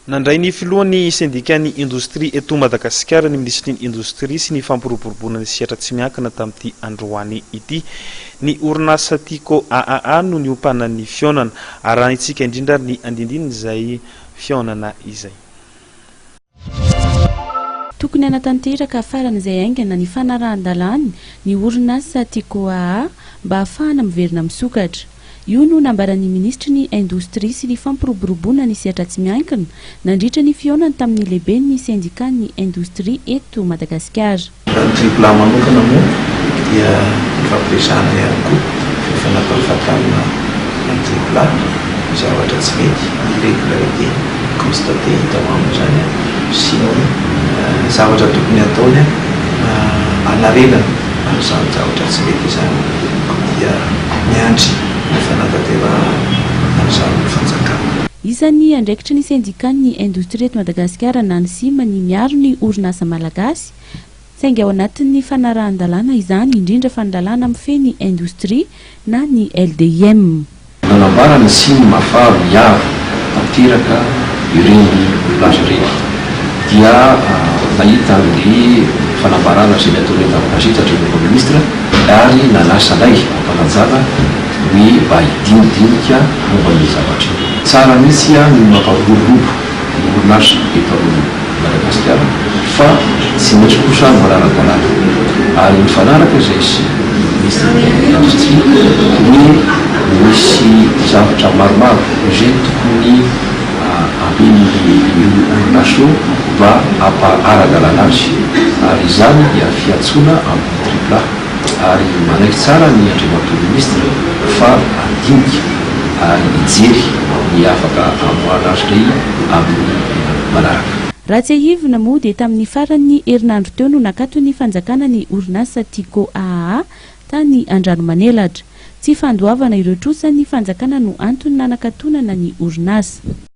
Nandray ny filohan'ny sendikan'ny Indostria eto Madagasikara ny ministry ny Indostria sy ny fampiroboroboana ny sehatra tsy miankina tamin'ity androany ity. Ny orinasa tiko no niompanan'ny fihaonana arahantsika indrindra ny andindininy izay fihaonana izay. Tokony anatanteraka faran'izay aingana ny fanarahan-dalàny ny orinasa tiko mba ahafahana miverina misokatra. Io no nambaran'ny ministry ny Indostria sy ny fampiroboroboana ny sehatra tsy miankina nandritra ny fihaonana tamin'ny lehibe ny sendikan'ny Indostria eto Madagasikara. Tripla manokana moa dia fampiresahana ihany koa fanapakafatana ny tripla zavatra tsy mety irregularité constaté hita amin'izany sy ny zavatra tokony ataony anarenana amin'izany zavatra tsy mety izany dia miandry Isan'ny andraikitra ny sendikan'ny Indostria eto Madagasikara na ny sima ny miaro ny orinasa malagasy saingy ao anatin'ny fanarahan-dalàna izany indrindra fa ny lalàna amin'ny feny Indostria na ny LDM. Nanambara ny simy mafaro miaro tanteraka ireny orinasa ireny dia nahita ny fanambarana izay nataony Madagasikara hatreto ministra ary nanasa lay ampanajana ny mba hidinidinika momba ny zavatra. Tsara mihitsy ny mampahorolobo ny orinasa eto Madagasikara fa tsy maintsy kosa manara-dalàna ary ny fanaraka izay sy ministra ny Indostria ny misy zavatra maromaro izay tokony ampian'ny orinasa mba ara-dalàna azy ary izany dia fiantsoana amin'ny tripla ary manaiky tsara ny andriamatoa ministra fa andinika ary ijery ny afaka amoana azy rey amin'ny manaraka. Raha tsy ahivina moa dia tamin'ny faran'ny herinandro teo no nakato ny fanjakana ny orinasa tiko tany Andrano Manelatra. Tsy fandoavana ireo trosa ny fanjakana no antony nanakatonana ny orinasa.